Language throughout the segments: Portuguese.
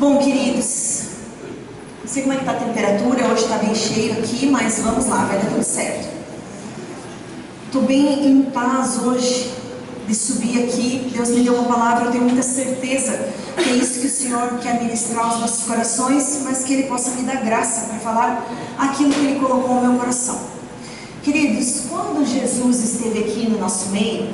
Bom, queridos, não sei como é que está a temperatura, hoje está bem cheio aqui, mas vamos lá, vai dar tudo certo. Estou bem em paz hoje de subir aqui. Deus me deu uma palavra, eu tenho muita certeza que é isso que o Senhor quer ministrar aos nossos corações, mas que Ele possa me dar graça para falar aquilo que Ele colocou no meu coração. Queridos, quando Jesus esteve aqui no nosso meio,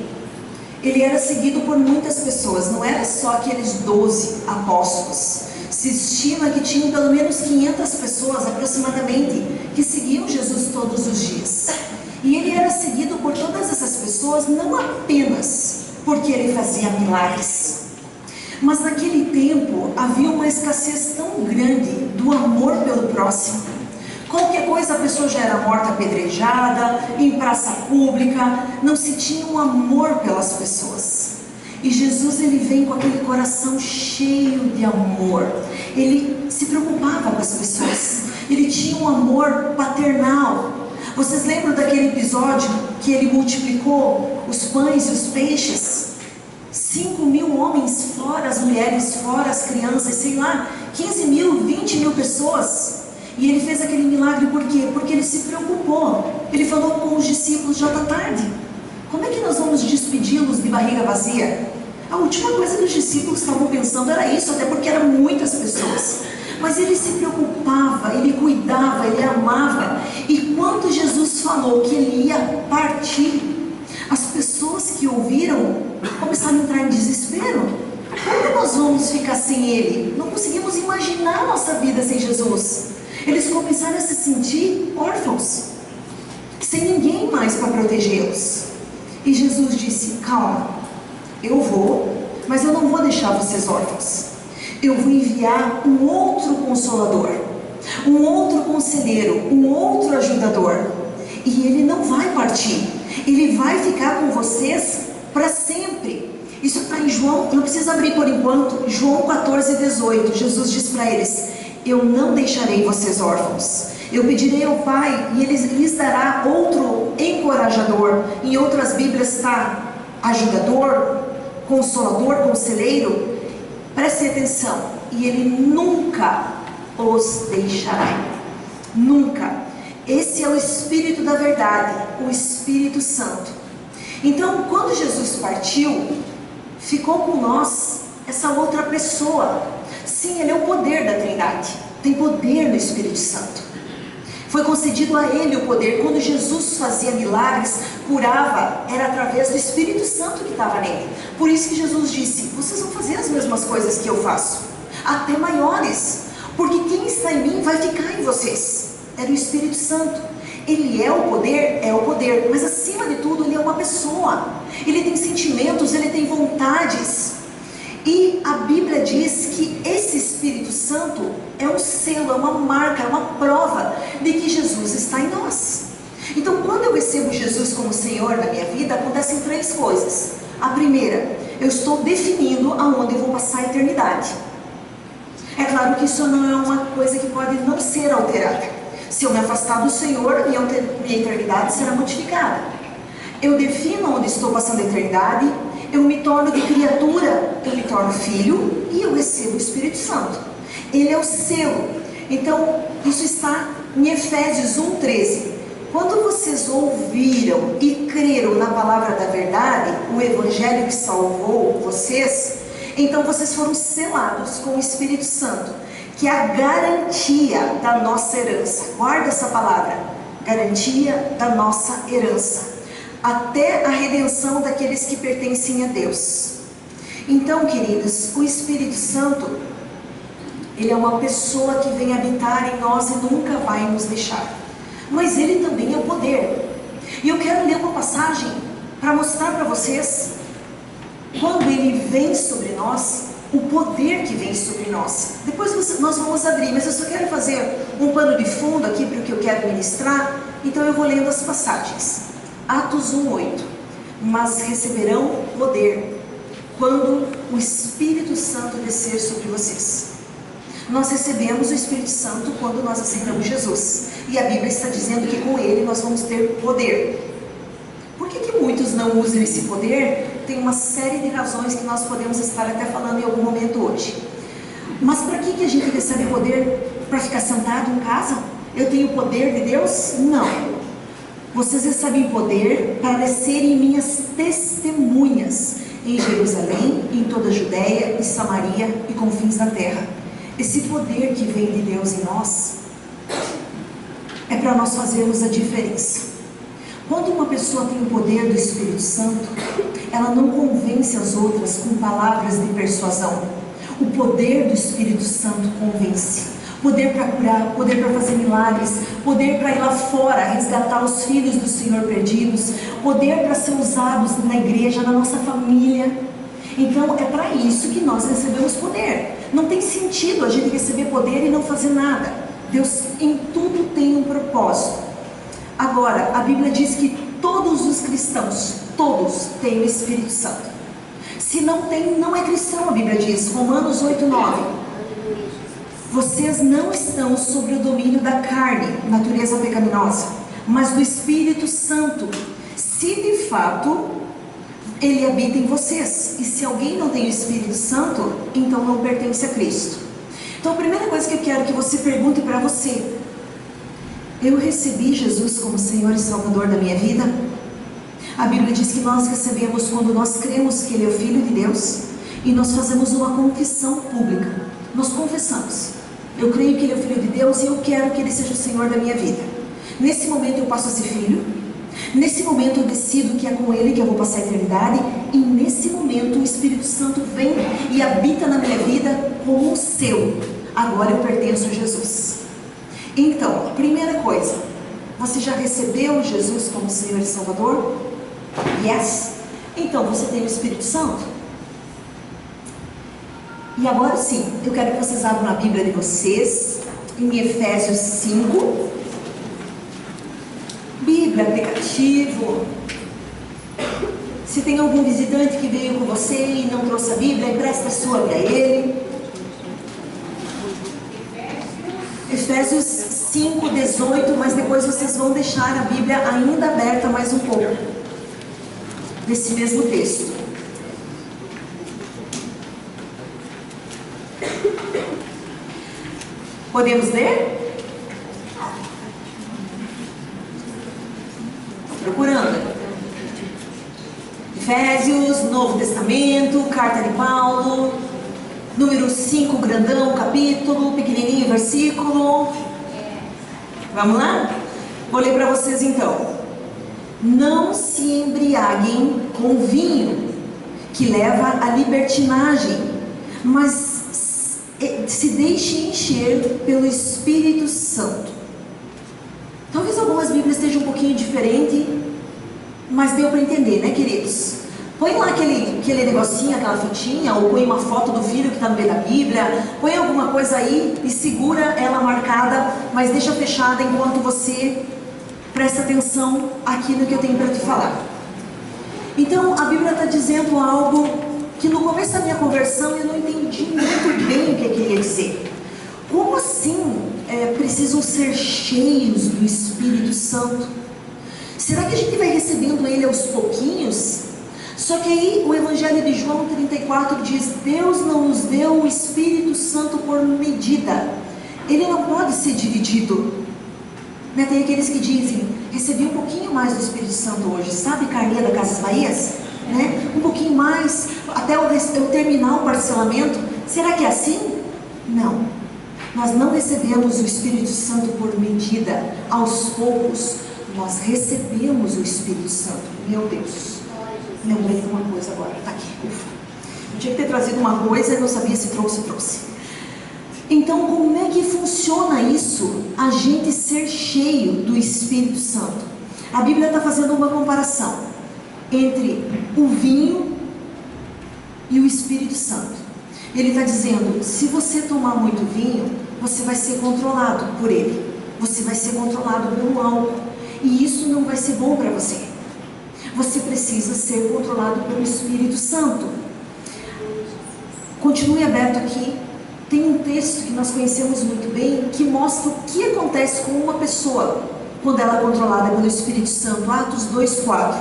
Ele era seguido por muitas pessoas, não era só aqueles 12 apóstolos. Se estima que tinham pelo menos 500 pessoas aproximadamente que seguiam Jesus todos os dias. E Ele era seguido por todas essas pessoas não apenas porque Ele fazia milagres, mas naquele tempo havia uma escassez tão grande do amor pelo próximo. Qualquer coisa a pessoa já era morta apedrejada, em praça pública, não se tinha um amor pelas pessoas. E Jesus, Ele vem com aquele coração cheio de amor. Ele se preocupava com as pessoas, Ele tinha um amor paternal. Vocês lembram daquele episódio que Ele multiplicou os pães e os peixes? 5.000 homens, fora as mulheres, fora as crianças, sei lá, 15.000, 20.000 pessoas. E Ele fez aquele milagre por quê? Porque Ele se preocupou. Ele falou com os discípulos: já está tarde, como é que nós vamos despedi-los de barriga vazia? A última coisa que os discípulos estavam pensando era isso, até porque eram muitas pessoas. Mas Ele se preocupava, Ele cuidava, Ele amava. E quando Jesus falou que Ele ia partir, as pessoas que ouviram começaram a entrar em desespero. Como nós vamos ficar sem Ele? Não conseguimos imaginar a nossa vida sem Jesus. Eles começaram a se sentir órfãos, sem ninguém mais para protegê-los. E Jesus disse: calma, eu vou, mas eu não vou deixar vocês órfãos. Eu vou enviar um outro consolador, um outro conselheiro, um outro ajudador. E ele não vai partir, ele vai ficar com vocês para sempre. Isso está em João, não precisa abrir por enquanto, João 14:18. Jesus diz para eles: eu não deixarei vocês órfãos. Eu pedirei ao Pai e Ele lhes dará outro encorajador. Em outras Bíblias está ajudador, consolador, conselheiro. Prestem atenção. E Ele nunca os deixará. Nunca. Esse é o Espírito da verdade, o Espírito Santo. Então, quando Jesus partiu, ficou com nós essa outra pessoa. Sim, Ele é o poder da Trindade. Tem poder no Espírito Santo. Foi concedido a Ele o poder. Quando Jesus fazia milagres, curava, era através do Espírito Santo que estava nele. Por isso que Jesus disse: vocês vão fazer as mesmas coisas que eu faço, até maiores, porque quem está em mim vai ficar em vocês. Era o Espírito Santo. Ele é o poder, mas acima de tudo Ele é uma pessoa. Ele tem sentimentos, Ele tem vontades. E a Bíblia diz que esse Espírito Santo é um selo, é uma marca, é uma prova de que Jesus está em nós. Então, quando eu recebo Jesus como Senhor na minha vida, acontecem 3 coisas. A primeira, eu estou definindo aonde eu vou passar a eternidade. É claro que isso não é uma coisa que pode não ser alterada. Se eu me afastar do Senhor, minha eternidade será modificada. Eu defino onde estou passando a eternidade. Eu me torno de criatura, eu me torno filho e eu recebo o Espírito Santo. Ele é o selo. Então, isso está em Efésios 1:13. Quando vocês ouviram e creram na palavra da verdade, o Evangelho que salvou vocês, então vocês foram selados com o Espírito Santo, que é a garantia da nossa herança. Guarda essa palavra: garantia da nossa herança, até a redenção daqueles que pertencem a Deus. Então, queridos, o Espírito Santo, Ele é uma pessoa que vem habitar em nós e nunca vai nos deixar. Mas Ele também é o poder. E eu quero ler uma passagem para mostrar para vocês, quando Ele vem sobre nós, o poder que vem sobre nós. Depois nós vamos abrir, mas eu só quero fazer um pano de fundo aqui para o que eu quero ministrar. Então eu vou lendo as passagens. Atos 1:8. Mas receberão poder quando o Espírito Santo descer sobre vocês. Nós recebemos o Espírito Santo quando nós aceitamos Jesus. E a Bíblia está dizendo que com Ele nós vamos ter poder. Por que muitos não usam esse poder? Tem uma série de razões que nós podemos estar até falando em algum momento hoje. Mas para que a gente recebe poder? Para ficar sentado em casa? Eu tenho o poder de Deus? Não. Vocês recebem poder para serem minhas testemunhas em Jerusalém, em toda a Judéia e Samaria e confins da terra. Esse poder que vem de Deus em nós é para nós fazermos a diferença. Quando uma pessoa tem o poder do Espírito Santo, ela não convence as outras com palavras de persuasão. O poder do Espírito Santo convence. Poder para curar, poder para fazer milagres, poder para ir lá fora, resgatar os filhos do Senhor perdidos, poder para ser usados na igreja, na nossa família. Então é para isso que nós recebemos poder. Não tem sentido a gente receber poder e não fazer nada. Deus em tudo tem um propósito. Agora, a Bíblia diz que todos os cristãos, todos têm o Espírito Santo. Se não tem, não é cristão, a Bíblia diz, Romanos 8:9. Vocês não estão sob o domínio da carne, natureza pecaminosa, mas do Espírito Santo, se de fato ele habita em vocês. E se alguém não tem o Espírito Santo, então não pertence a Cristo. Então a primeira coisa que eu quero que você pergunte para você: eu recebi Jesus como Senhor e Salvador da minha vida? A Bíblia diz que nós recebemos quando nós cremos que Ele é o Filho de Deus e nós fazemos uma confissão pública. Nós confessamos: eu creio que Ele é o Filho de Deus e eu quero que Ele seja o Senhor da minha vida. Nesse momento eu passo a ser filho. Nesse momento eu decido que é com Ele que eu vou passar a eternidade. E nesse momento o Espírito Santo vem e habita na minha vida como um seu. Agora eu pertenço a Jesus. Então, primeira coisa, você já recebeu Jesus como Senhor e Salvador? Yes? Então você tem o Espírito Santo? E agora sim, eu quero que vocês abram a Bíblia de vocês, em Efésios 5. Bíblia, aplicativo. Se tem algum visitante que veio com você e não trouxe a Bíblia, empresta a sua para ele. Efésios 5:18, mas depois vocês vão deixar a Bíblia ainda aberta mais um pouco, nesse mesmo texto. Podemos ler? Procurando. Efésios, Novo Testamento, Carta de Paulo, número 5, grandão, capítulo, pequenininho, versículo. Vamos lá? Vou ler para vocês então. Não se embriaguem com vinho, que leva à libertinagem, mas se deixe encher pelo Espírito Santo. Talvez algumas Bíblias estejam um pouquinho diferente, mas deu para entender, né, queridos? Põe lá aquele negocinho, aquela fitinha, ou põe uma foto do filho que está no meio da Bíblia, põe alguma coisa aí e segura ela marcada, mas deixa fechada enquanto você presta atenção aqui no que eu tenho para te falar. Então, a Bíblia está dizendo algo que no começo da minha conversão eu não entendi muito bem o que queria dizer. Como assim precisam ser cheios do Espírito Santo? Será que a gente vai recebendo Ele aos pouquinhos? Só que aí o Evangelho de João 34 diz: Deus não nos deu o Espírito Santo por medida. Ele não pode ser dividido. Né? Tem aqueles que dizem: recebi um pouquinho mais do Espírito Santo hoje. Sabe Carlinha da Casas Bahias? Né? Um pouquinho mais, até eu terminar o parcelamento. Será que é assim? Não. Nós não recebemos o Espírito Santo por medida. Aos poucos, nós recebemos o Espírito Santo. Meu Deus. Lembrei de uma coisa agora. Está aqui. Ufa. Eu tinha que ter trazido uma coisa e não sabia se trouxe. Então, como é que funciona isso? A gente ser cheio do Espírito Santo. A Bíblia está fazendo uma comparação entre o vinho e o Espírito Santo. Ele está dizendo: se você tomar muito vinho, você vai ser controlado por ele. Você vai ser controlado pelo álcool. E isso não vai ser bom para você. Você precisa ser controlado pelo Espírito Santo. Continue aberto aqui. Tem um texto que nós conhecemos muito bem, que mostra o que acontece com uma pessoa quando ela é controlada pelo Espírito Santo. Atos 2:4.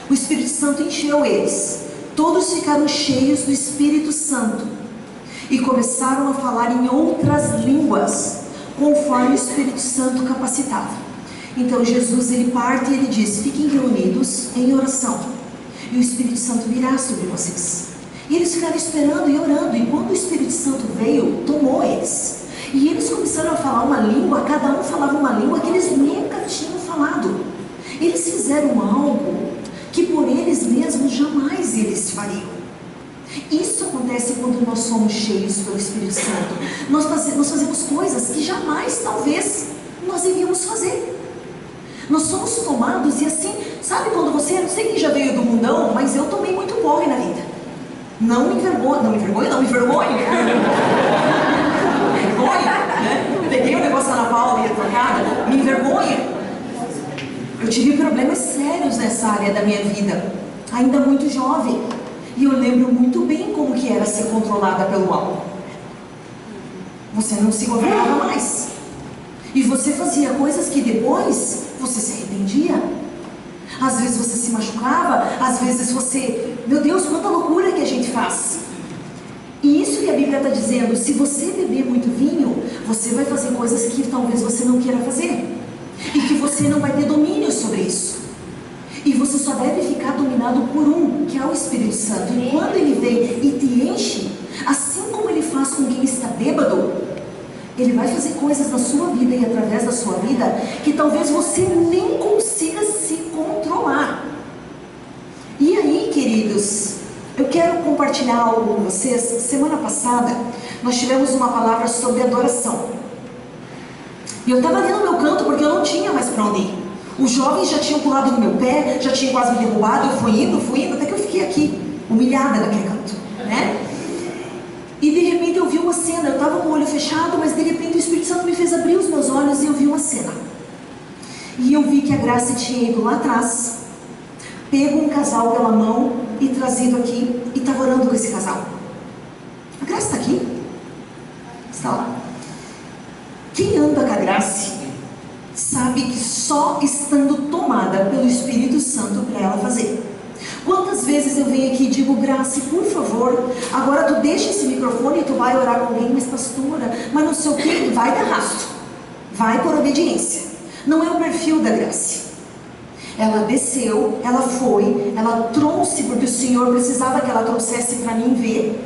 O Espírito Santo encheu eles. Todos ficaram cheios do Espírito Santo e começaram a falar em outras línguas, conforme o Espírito Santo capacitava. Então Jesus, ele parte e ele diz: fiquem reunidos em oração, e o Espírito Santo virá sobre vocês. E eles ficaram esperando e orando, e quando o Espírito Santo veio, tomou eles. E eles começaram a falar uma língua, cada um falava uma língua que eles nunca tinham falado. Eles fizeram algo que por eles mesmos jamais eles fariam. Isso acontece quando nós somos cheios pelo Espírito Santo. Nós fazemos coisas que jamais, talvez, nós iríamos fazer. Nós somos tomados e assim, sabe quando você, não sei quem já veio do mundão, mas eu tomei muito porre na vida. Não me envergonho, né? Peguei o negócio na Paula e ia trocada, me envergonha. Eu tive problemas sérios nessa área da minha vida, ainda muito jovem. E eu lembro muito bem como que era ser controlada pelo álcool. Você não se governava mais. E você fazia coisas que depois você se arrependia. Às vezes você se machucava, às vezes você... Meu Deus, quanta loucura que a gente faz. E isso que a Bíblia está dizendo: se você beber muito vinho, você vai fazer coisas que talvez você não queira fazer. E que você não vai ter domínio sobre isso. E você só deve ficar dominado por um, que é o Espírito Santo. E quando ele vem e te enche, assim como ele faz com quem está bêbado, ele vai fazer coisas na sua vida e através da sua vida que talvez você nem consiga se controlar. E aí, queridos, eu quero compartilhar algo com vocês. Semana passada, nós tivemos uma palavra sobre adoração. E eu estava ali no meu canto porque eu não tinha mais para onde ir. Os jovens já tinham pulado no meu pé, já tinham quase me derrubado. Eu fui indo, até que eu fiquei aqui, humilhada naquele canto, né? E de repente eu vi uma cena. Eu estava com o olho fechado, mas de repente o Espírito Santo me fez abrir os meus olhos e eu vi uma cena. E eu vi que a Graça tinha ido lá atrás, pego um casal pela mão e trazido aqui, e estava orando com esse casal. A Graça está aqui? Está lá. Quem anda com a Graça sabe que só estando tomada pelo Espírito Santo para ela fazer. Quantas vezes eu venho aqui e digo: Graça, por favor, agora tu deixa esse microfone e tu vai orar com alguém, mas pastora, mas não sei o que, vai dar rastro, vai por obediência. Não é o perfil da Graça. Ela desceu, ela foi, ela trouxe, porque o Senhor precisava que ela trouxesse para mim ver.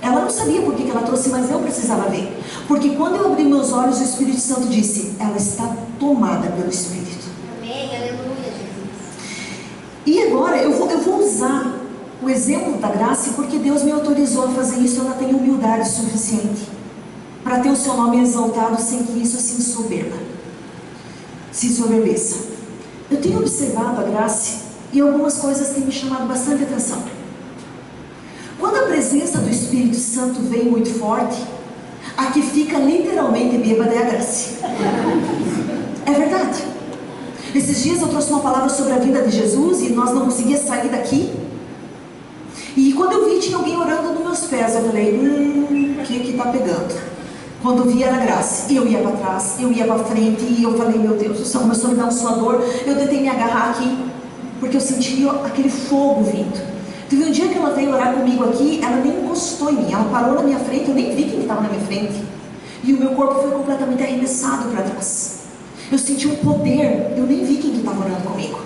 Ela não sabia por que ela trouxe, mas eu precisava ver. Porque quando eu abri meus olhos, o Espírito Santo disse: ela está tomada pelo Espírito. Amém, aleluia, Jesus. E agora eu vou usar o exemplo da Graça, porque Deus me autorizou a fazer isso. Ela tem humildade suficiente para ter o seu nome exaltado, sem que isso se ensoberbeça. Eu tenho observado a Graça e algumas coisas têm me chamado bastante atenção. Quando a presença do Espírito Santo vem muito forte, a que fica literalmente bêbada é a Graça. É verdade. Esses dias eu trouxe uma palavra sobre a vida de Jesus e nós não conseguíamos sair daqui. E quando eu vi, tinha alguém orando nos meus pés. Eu falei: o que está pegando? Quando eu vi, era a Graça. Eu ia para trás, eu ia para frente, e eu falei: meu Deus do céu, começou a me dar um suador. Eu tentei me agarrar aqui, porque eu senti aquele fogo vindo. Teve um dia que ela veio orar comigo aqui, ela nem encostou em mim, ela parou na minha frente, eu nem vi quem estava na minha frente. E o meu corpo foi completamente arremessado para trás. Eu senti um poder, eu nem vi quem estava orando comigo.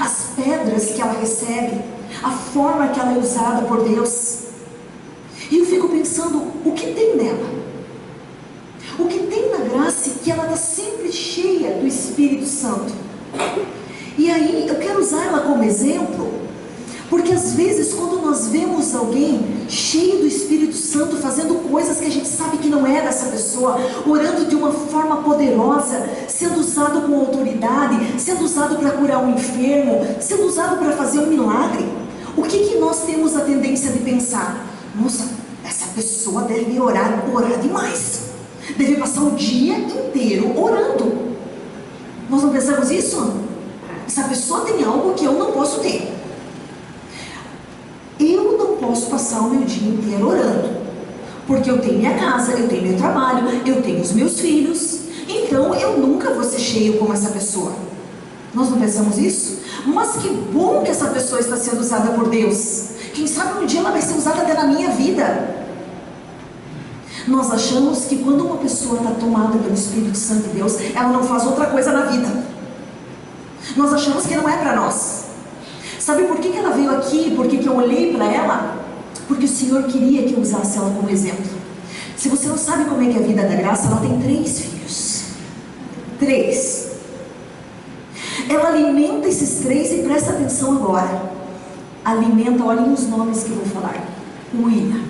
As pedras que ela recebe, a forma que ela é usada por Deus. E eu fico pensando: o que tem nela? O que tem na Graça que ela está sempre cheia do Espírito Santo? E aí eu quero usar ela como exemplo, porque às vezes quando nós vemos alguém cheio do Espírito Santo fazendo coisas que a gente sabe que não é dessa pessoa, orando de uma forma poderosa, sendo usado com autoridade, sendo usado para curar um enfermo, sendo usado para fazer um milagre, o que nós temos a tendência de pensar? Nossa, essa pessoa deve orar demais, deve passar o dia inteiro orando. Nós não pensamos isso? Essa pessoa tem algo que eu não posso ter. Eu não posso passar o meu dia inteiro orando, porque eu tenho minha casa, eu tenho meu trabalho, eu tenho os meus filhos. Então eu nunca vou ser cheio como essa pessoa. Nós não pensamos isso? Mas que bom que essa pessoa está sendo usada por Deus. Quem sabe um dia ela vai ser usada até na minha vida. Nós achamos que quando uma pessoa está tomada pelo Espírito Santo de Deus, ela não faz outra coisa na vida. Nós achamos que não é para nós. Sabe por que ela veio aqui? Por que eu olhei para ela? Porque o Senhor queria que eu usasse ela como exemplo. Se você não sabe como é que é a vida da Graça, ela tem 3 filhos. 3. Ela alimenta esses 3 e presta atenção agora. Alimenta, olhem os nomes que eu vou falar. William.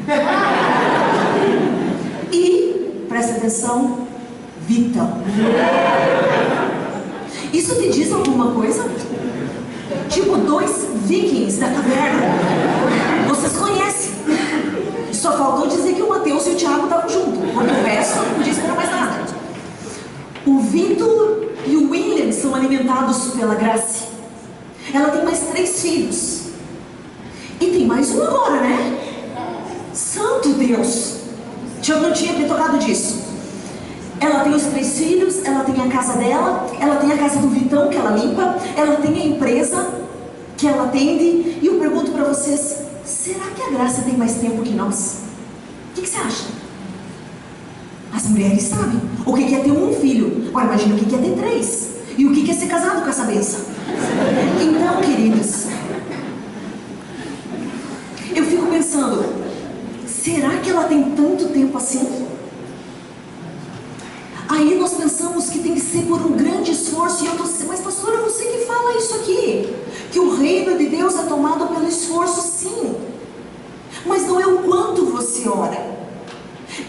E, presta atenção, Vitão. Isso te diz alguma coisa? Tipo 2 vikings da caverna. Vocês conhecem. Só faltou dizer que o Mateus e o Tiago estavam juntos. Porque o resto não diz para mais nada. O Vitor e o William são alimentados pela Graça. Ela tem mais 3 filhos. E tem mais um agora, né? Santo Deus! Eu não tinha me tocado disso. Ela tem os 3 filhos, ela tem a casa dela, ela tem a casa do Vitão que ela limpa, ela tem a empresa que ela atende. E eu pergunto para vocês, será que a Graça tem mais tempo que nós? O que você acha? As mulheres sabem o que é ter um filho. Agora imagina o que é ter 3. E o que é ser casado com essa benção. Então, queridos, eu fico pensando, será que ela tem tanto tempo assim? Aí nós pensamos que tem que ser por um grande esforço. E eu tô assim, mas pastora, você que fala isso aqui, que o reino de Deus é tomado pelo esforço, sim. Mas não é o quanto você ora,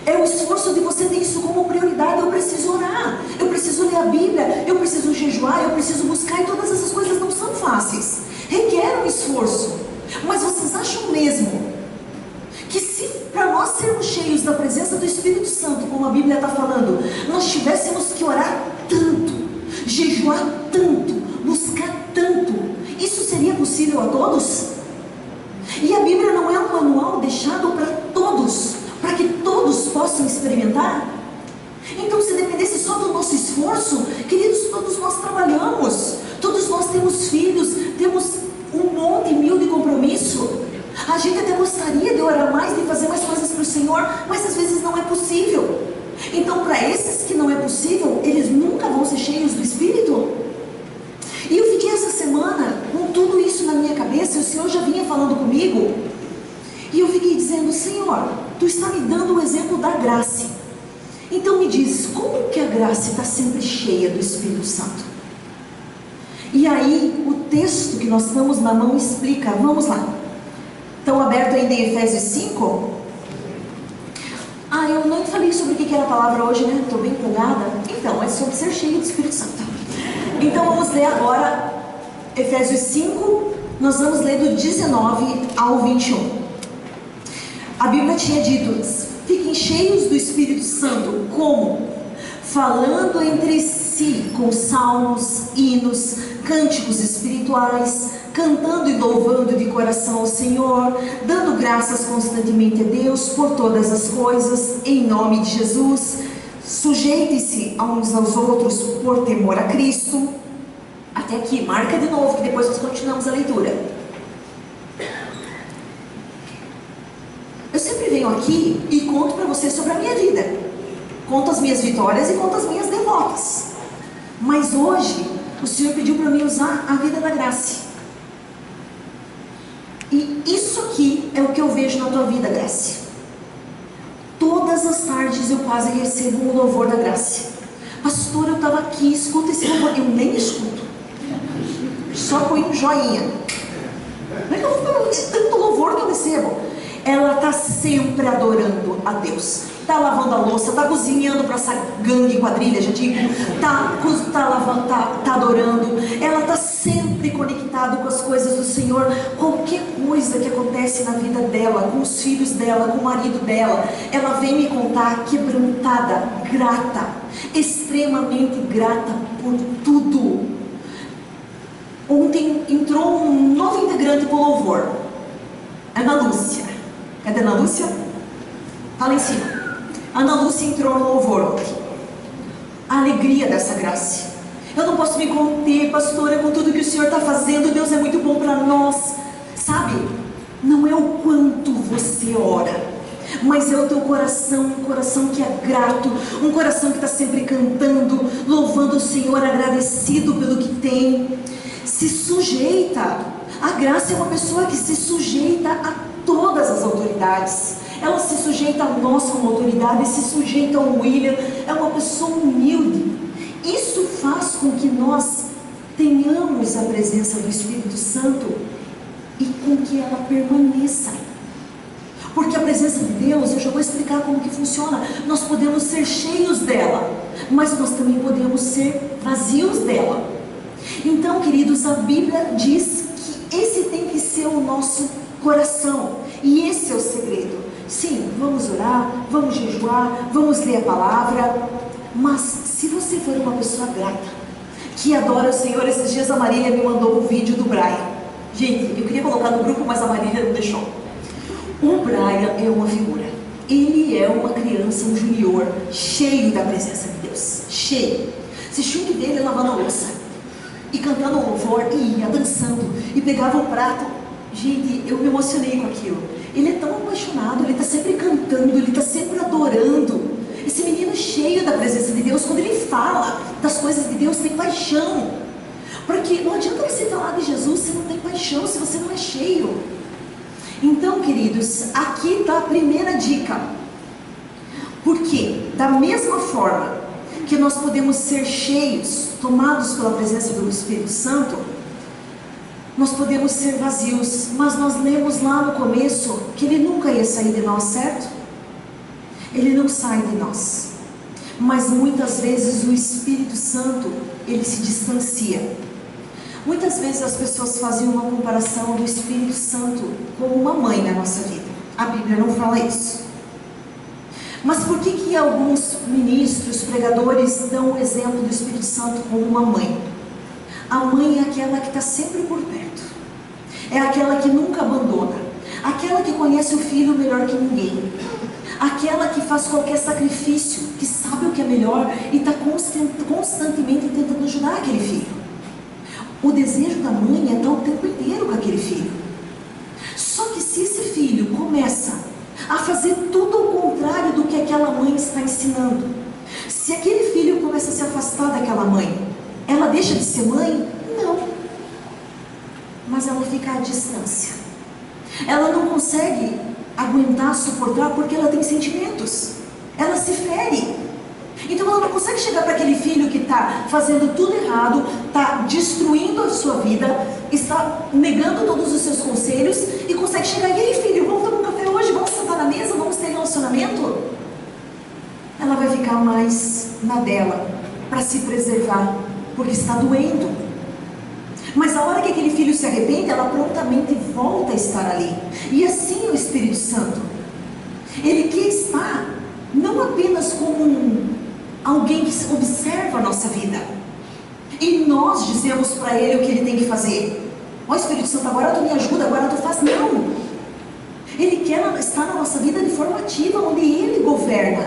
é o esforço de você ter isso como prioridade. Eu preciso orar, eu preciso ler a Bíblia, eu preciso jejuar, eu preciso buscar. E todas essas coisas não são fáceis, requer um esforço. Mas vocês acham mesmo que se para nós sermos cheios da presença do Espírito Santo, como a Bíblia está falando, nós tivéssemos que orar tanto, jejuar tanto, buscar tanto, isso seria possível a todos? E a Bíblia não é um manual deixado para todos, para que todos possam experimentar? Então, se dependesse só do nosso esforço, queridos, todos nós trabalhamos, todos nós temos filhos, temos um monte mil de compromisso. A gente até gostaria de orar mais, de fazer mais coisas para o Senhor, mas às vezes não é possível. Então, para esses que não é possível, eles nunca vão ser cheios do Espírito. E eu fiquei essa semana com tudo isso na minha cabeça, e o Senhor já vinha falando comigo, e eu fiquei dizendo, Senhor, Tu está me dando o exemplo da Graça. Então me diz, como que a Graça está sempre cheia do Espírito Santo? E aí, o texto que nós estamos na mão explica. Vamos lá. Estão abertos ainda em Efésios 5? Eu não falei sobre o que era a palavra hoje, né? Estou bem empolgada. Então, é sobre ser cheio do Espírito Santo. Então, vamos ler agora Efésios 5. Nós vamos ler do 19 ao 21. A Bíblia tinha dito, fiquem cheios do Espírito Santo. Como? Falando entre si com salmos, hinos, cânticos espirituais, cantando e louvando de coração ao Senhor, dando graças constantemente a Deus por todas as coisas, em nome de Jesus. Sujeitem-se uns aos outros por temor a Cristo. Até aqui, marca de novo, que depois nós continuamos a leitura. Eu sempre venho aqui e conto para vocês sobre a minha vida. Conto as minhas vitórias e conto as minhas derrotas. Mas hoje, o Senhor pediu para mim usar a vida da Graça. E isso aqui é o que eu vejo na tua vida, Graça. Todas as tardes eu quase recebo um louvor da Graça. Pastor, eu estava aqui, escuta esse louvor. Eu nem escuto. Só põe um joinha. Como é que eu vou falar de tanto louvor que eu recebo? Ela está sempre adorando a Deus. Está lavando a louça, está cozinhando para essa gangue, quadrilha, já digo. Está adorando. Ela está sempre conectada com as coisas do Senhor. Qualquer coisa que acontece na vida dela, com os filhos dela, com o marido dela, ela vem me contar quebrantada, grata, extremamente grata por tudo. Ontem entrou um novo integrante para o louvor, Ana Lúcia. Cadê a Ana Lúcia? Está lá em cima. A Ana Lúcia entrou no louvor ontem. A alegria dessa Graça. Eu não posso me conter, pastora, com tudo que o Senhor está fazendo. Deus é muito bom para nós. Sabe? Não é o quanto você ora, mas é o teu coração, um coração que é grato, um coração que está sempre cantando, louvando o Senhor, agradecido pelo que tem, se sujeita. A Graça é uma pessoa que se sujeita a todas as autoridades. Ela se sujeita a nós como autoridade, se sujeita ao William, é uma pessoa humilde. Isso faz com que nós tenhamos a presença do Espírito Santo e com que ela permaneça. Porque a presença de Deus, eu já vou explicar como que funciona. Nós podemos ser cheios dela, mas nós também podemos ser vazios dela. Então, queridos, a Bíblia diz que esse tem que ser o nosso coração. E esse é o segredo. Sim, vamos orar, vamos jejuar, vamos ler a palavra. Mas se você for uma pessoa grata, que adora o Senhor, esses dias a Marília me mandou um vídeo do Brian. Gente, eu queria colocar no grupo, mas a Marília não deixou. O Brian é uma figura. Ele é uma criança, um junior, cheio da presença de Deus. Cheio. Assistiu um dele lavando a louça e cantando louvor, e ia dançando, e pegava o prato. Gente, eu me emocionei com aquilo. Ele é tão apaixonado, ele está sempre cantando, ele está sempre adorando. Esse menino é cheio da presença de Deus. Quando ele fala das coisas de Deus, tem paixão. Porque não adianta você falar de Jesus se não tem paixão, se você não é cheio. Então, queridos, aqui está a primeira dica. Porque da mesma forma que nós podemos ser cheios, tomados pela presença do Espírito Santo, nós podemos ser vazios. Mas nós lemos lá no começo que ele nunca ia sair de nós, certo? Ele não sai de nós. Mas muitas vezes o Espírito Santo, ele se distancia. Muitas vezes as pessoas fazem uma comparação do Espírito Santo como uma mãe na nossa vida. A Bíblia não fala isso. Mas por que alguns ministros, pregadores dão o exemplo do Espírito Santo como uma mãe? A mãe é aquela que está sempre por perto. É aquela que nunca abandona. Aquela que conhece o filho melhor que ninguém. Aquela que faz qualquer sacrifício, que sabe o que é melhor e está constantemente tentando ajudar aquele filho. O desejo da mãe é estar o tempo inteiro com aquele filho. Só que se esse filho começa a fazer tudo ao contrário do que aquela mãe está ensinando, se aquele filho começa a se afastar daquela mãe, ela deixa de ser mãe? Não. Mas ela fica à distância. Ela não consegue aguentar, suportar, porque ela tem sentimentos. Ela se fere. Então ela não consegue chegar para aquele filho que está fazendo tudo errado, está destruindo a sua vida, está negando todos os seus conselhos, e consegue chegar: e aí, filho, vamos tomar um café hoje, vamos sentar na mesa, vamos ter relacionamento? Ela vai ficar mais na dela, para se preservar, porque está doendo. Mas a hora que aquele filho se arrepende, ela prontamente volta a estar ali. E assim é o Espírito Santo. Ele quer estar não apenas como alguém que observa a nossa vida, e nós dizemos para ele o que ele tem que fazer. Ó Espírito Santo, agora tu me ajuda, agora tu faz. Não. Ele quer estar na nossa vida de forma ativa, onde ele governa.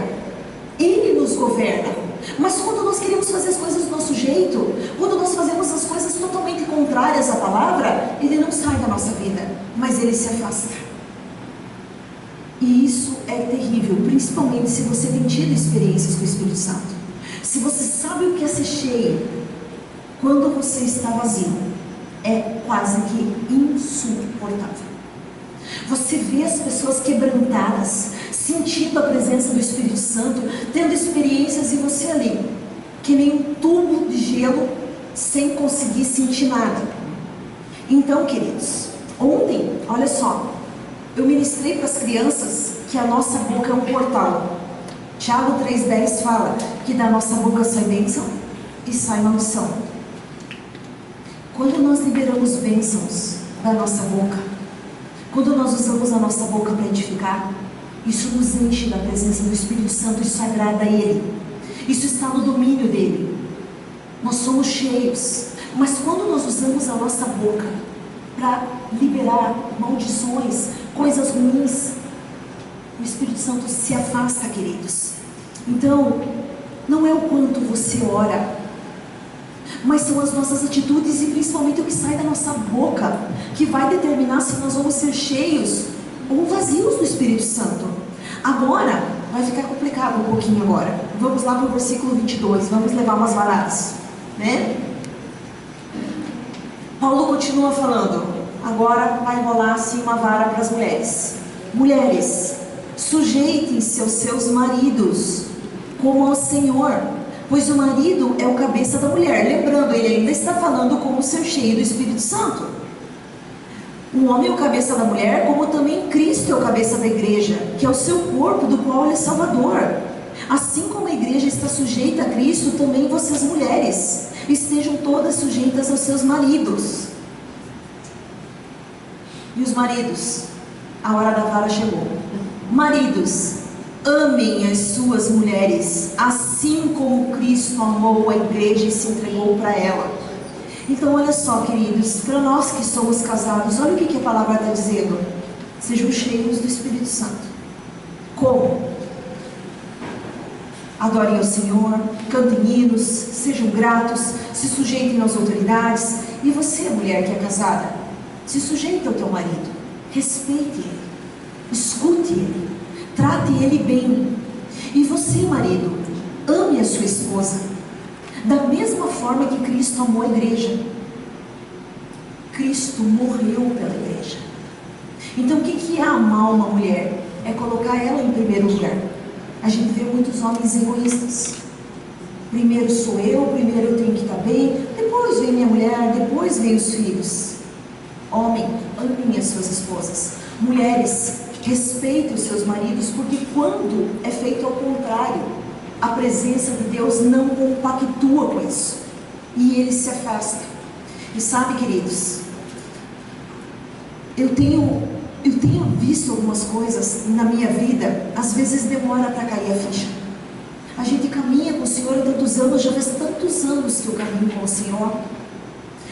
Ele nos governa. Mas quando nós queremos fazer as coisas do nosso jeito, quando nós fazemos as coisas totalmente contrárias à palavra, ele não sai da nossa vida, mas ele se afasta. E isso é terrível, principalmente se você tem tido experiências com o Espírito Santo. Se você sabe o que é ser cheio, quando você está vazio, é quase que insuportável. Você vê as pessoas quebrantadas, sentindo a presença do Espírito Santo, tendo experiências, e você ali, que nem um tubo de gelo, sem conseguir sentir nada. Então, queridos, ontem, olha só, eu ministrei para as crianças que a nossa boca é um portal. Tiago 3,10 fala que da nossa boca sai bênção e sai maldição. Quando nós liberamos bênçãos da nossa boca, quando nós usamos a nossa boca para edificar, isso nos enche da presença do Espírito Santo, isso agrada a Ele, isso está no domínio dEle. Nós somos cheios, mas quando nós usamos a nossa boca para liberar maldições, coisas ruins, o Espírito Santo se afasta, queridos. Então, não é o quanto você ora, mas são as nossas atitudes e principalmente o que sai da nossa boca, que vai determinar se nós vamos ser cheios ou vazios do Espírito Santo. Agora, vai ficar complicado um pouquinho agora. Vamos lá para o versículo 22, vamos levar umas varadas, né? Paulo continua falando, agora vai rolar assim uma vara para as mulheres. Mulheres, sujeitem-se aos seus maridos, como ao Senhor, pois o marido é o cabeça da mulher. Lembrando, ele ainda está falando como ser cheio do Espírito Santo. O homem é o cabeça da mulher, como também Cristo é o cabeça da igreja, que é o seu corpo, do qual ele é Salvador. Assim como a igreja está sujeita a Cristo, também vocês mulheres estejam todas sujeitas aos seus maridos. E os maridos, a hora da vara chegou. Maridos, amem as suas mulheres, assim como Cristo amou a igreja e se entregou para ela. Então olha só, queridos, para nós que somos casados, olha o que a palavra está dizendo. Sejam cheios do Espírito Santo. Como? Adorem ao Senhor, cantem hinos, sejam gratos, se sujeitem às autoridades. E você, mulher que é casada, se sujeite ao teu marido, respeite ele, escute ele, trate ele bem. E você, marido, ame a sua esposa da mesma forma que Cristo amou a igreja. Cristo morreu pela igreja. Então o que é amar uma mulher? É colocar ela em primeiro lugar. A gente vê muitos homens egoístas. Primeiro sou eu, primeiro eu tenho que estar bem, depois vem minha mulher, depois vem os filhos. Homem, amem as suas esposas. Mulheres, respeitem os seus maridos, porque quando é feito ao contrário, a presença de Deus não compactua com isso, e ele se afasta. E sabe, queridos, eu tenho visto algumas coisas na minha vida, às vezes demora para cair a ficha. A gente caminha com o Senhor há tantos anos, já faz tantos anos que eu caminho com o Senhor,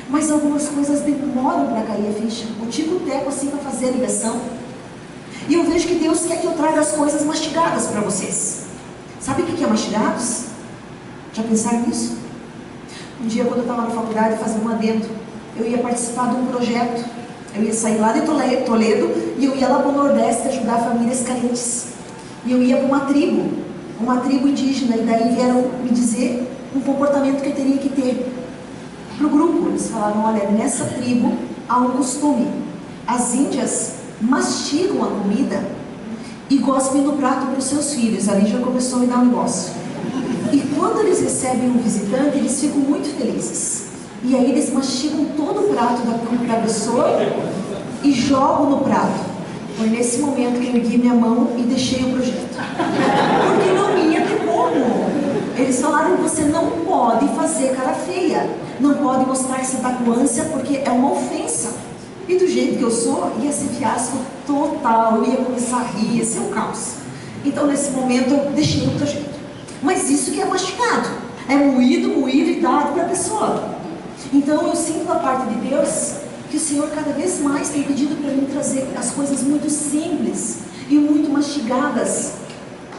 mas algumas coisas demoram para cair a ficha. Eu tiro o teco assim para fazer a ligação, e eu vejo que Deus quer que eu traga as coisas mastigadas para vocês. Sabe o que é mastigados? Já pensaram nisso? Um dia, quando eu estava na faculdade fazendo um adendo, eu ia participar de um projeto. Eu ia sair lá de Toledo e eu ia lá para o Nordeste ajudar famílias carentes. E eu ia para uma tribo indígena, e daí vieram me dizer um comportamento que eu teria que ter. Para o grupo, eles falaram, olha, nessa tribo há um costume. As índias mastigam a comida e gospem no prato para os seus filhos. Ali já começou a me dar um negócio. E quando eles recebem um visitante, eles ficam muito felizes. E aí eles mastigam todo o prato da pessoa e jogam no prato. Foi nesse momento que eu ergui minha mão e deixei o projeto. Porque não ia ter como. Eles falaram, você não pode fazer cara feia. Não pode mostrar que você está com ânsia, porque é uma ofensa. E do jeito que eu sou, ia ser fiasco total, eu ia começar a rir, ia ser um caos. Então nesse momento eu deixei o projeto. Mas isso que é mastigado, é moído e dado para a pessoa. Então eu sinto da parte de Deus que o Senhor cada vez mais tem pedido para mim trazer as coisas muito simples e muito mastigadas.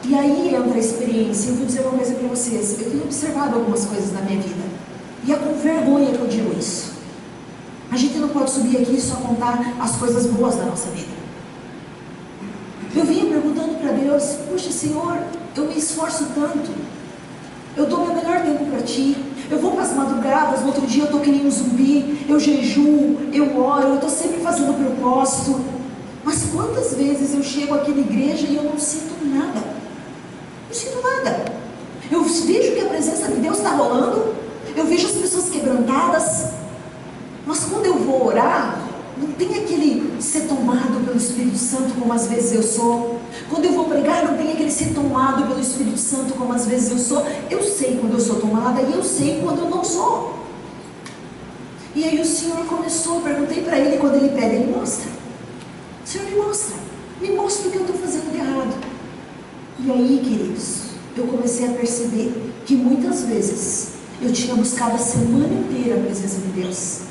E aí entra a experiência. Eu vou dizer uma coisa para vocês, eu tenho observado algumas coisas na minha vida, e é com vergonha que eu digo isso. A gente não pode subir aqui e só contar as coisas boas da nossa vida. Eu vinha perguntando para Deus, puxa, Senhor, eu me esforço tanto, eu dou meu melhor tempo para Ti, eu vou para as madrugadas, no outro dia eu estou que nem um zumbi, eu jejuo, eu oro, eu estou sempre fazendo propósito, mas quantas vezes eu chego aqui na igreja e eu não sinto nada? Não sinto nada. Eu vejo que a presença de Deus está rolando, eu vejo as pessoas quebrantadas, mas quando eu vou orar, não tem aquele ser tomado pelo Espírito Santo como às vezes eu sou. Quando eu vou pregar, não tem aquele ser tomado pelo Espírito Santo como às vezes eu sou. Eu sei quando eu sou tomada e eu sei quando eu não sou. E aí o Senhor começou, eu perguntei para Ele, quando Ele pede, Ele mostra. Senhor, me mostra o que eu estou fazendo de errado. E aí, queridos, eu comecei a perceber que muitas vezes eu tinha buscado a semana inteira a presença de Deus,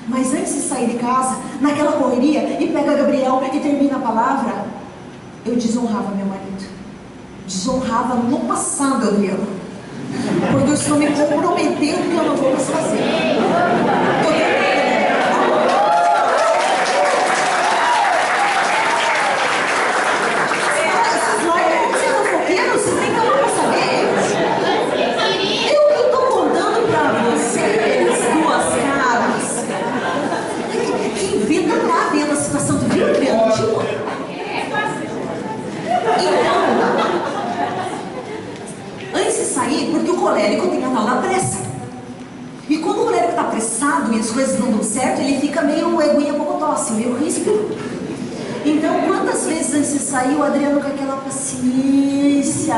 mas antes de sair de casa, naquela correria, e pega Gabriel e termina a palavra, eu desonrava meu marido. Desonrava no passado, Adriano, porque eu estou me comprometendo que eu não vou mais fazer. Estou terminando, né? Esse slide se sair, porque o colérico tem a tal da pressa. E quando o colérico está apressado e as coisas não dão certo, ele fica meio eguinha pocotó, assim, meio ríspido. Então, quantas vezes antes de sair, o Adriano com aquela paciência,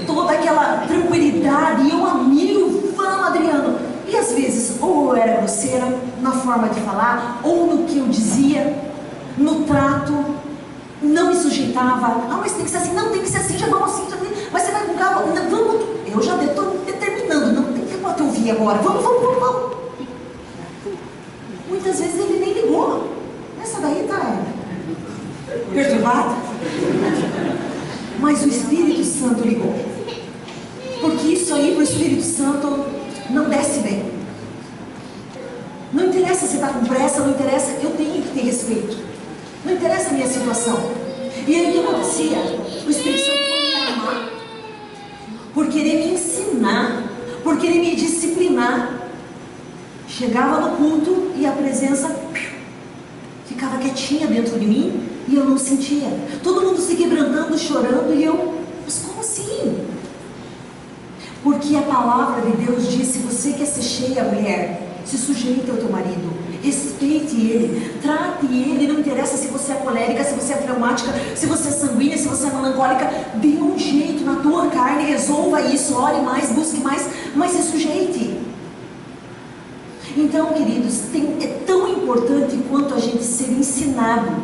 toda aquela tranquilidade, e eu amigo, vamos, Adriano. E às vezes, ou eu era grosseira na forma de falar, ou no que eu dizia, no trato, não me sujeitava. Ah, mas tem que ser assim, não, tem que ser assim, já vamos assim, já tem... mas você vai com calma, não, vamos, eu já estou determinando, não tem que te ouvir agora, vamos. Muitas vezes ele nem ligou, essa daí tá perturbada, mas o Espírito Santo ligou, porque isso aí para o Espírito Santo não desce bem. Não interessa se está com pressa, não interessa, eu tenho que ter respeito, não interessa a minha situação. E aí o que acontecia? O Espírito Santo foi me amar, por querer me ensinar, por querer me disciplinar. Chegava no culto e a presença ficava quietinha dentro de mim e eu não sentia. Todo mundo se quebrantando, chorando e eu, mas como assim? Porque a palavra de Deus diz: se você quer ser cheia, mulher, se sujeite ao teu marido, respeite ele, trate ele, não interessa se você é colérica, se você é fleumática, se você é sanguínea, se você é melancólica, dê um jeito na tua carne, resolva isso, ore mais, busque mais, mas se sujeite. Então, queridos, é tão importante quanto a gente ser ensinado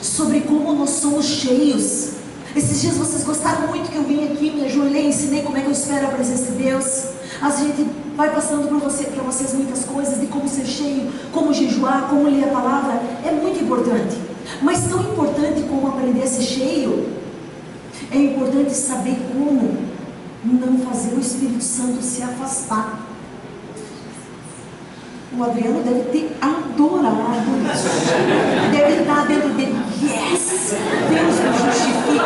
sobre como nós somos cheios. Esses dias vocês gostaram muito que eu vim aqui, me ajoelhei, ensinei como é que eu espero a presença de Deus. A gente vai passando para vocês muitas coisas de como ser cheio, como jejuar, como ler a palavra. É muito importante. Mas tão importante como aprender a ser cheio, é importante saber como não fazer o Espírito Santo se afastar. O Adriano deve ter adorado isso. Deve estar dentro dele. Yes! Deus me justifica.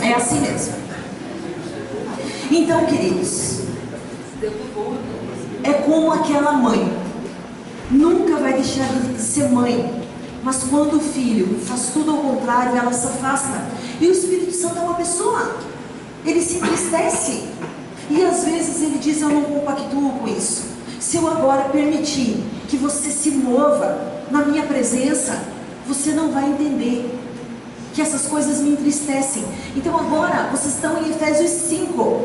É assim mesmo. Então, queridos, é como aquela mãe. Nunca vai deixar de ser mãe. Mas quando o filho faz tudo ao contrário, ela se afasta. E o Espírito Santo é uma pessoa. Ele se entristece. E às vezes ele diz: eu não compactuo com isso. Se eu agora permitir que você se mova na minha presença, você não vai entender que essas coisas me entristecem. Então agora vocês estão em Efésios 5.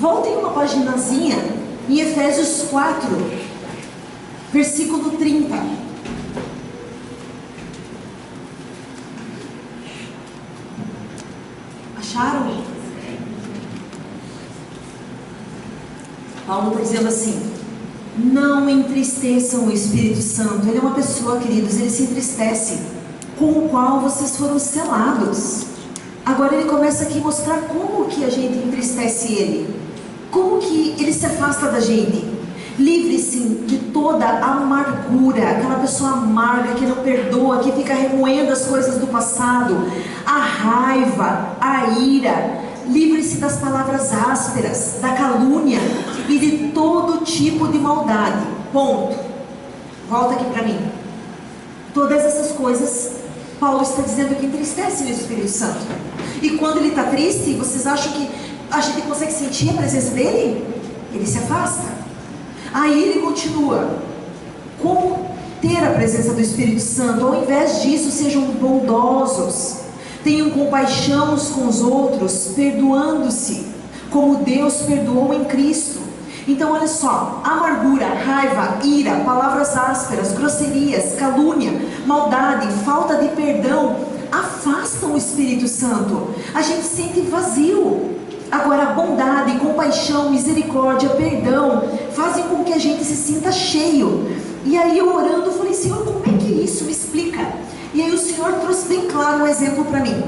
Voltem uma paginazinha em Efésios 4, versículo 30. Acharam? Paulo está dizendo assim: não entristeçam o Espírito Santo. Ele é uma pessoa, queridos, ele se entristece, com o qual vocês foram selados. Agora ele começa aqui a mostrar como que a gente entristece ele, como que ele se afasta da gente. Livre-se de toda amargura, aquela pessoa amarga que não perdoa, que fica remoendo as coisas do passado, a raiva, a ira. Livre-se das palavras ásperas, da calúnia e de todo tipo de maldade. Ponto. Volta aqui para mim. Todas essas coisas, Paulo está dizendo que entristecem o Espírito Santo. E quando ele está triste, vocês acham que a gente consegue sentir a presença dele? Ele se afasta. Aí ele continua: como ter a presença do Espírito Santo? Ao invés disso, sejam bondosos, tenham compaixão uns com os outros, perdoando-se, como Deus perdoou em Cristo. Então olha só: amargura, raiva, ira, palavras ásperas, grosserias, calúnia, maldade, falta de perdão afastam o Espírito Santo. A gente se sente vazio. Agora, bondade, compaixão, misericórdia, perdão fazem com que a gente se sinta cheio. E aí eu orando, eu falei: Senhor, como é que é isso? Me explica. E aí o Senhor trouxe bem claro um exemplo para mim.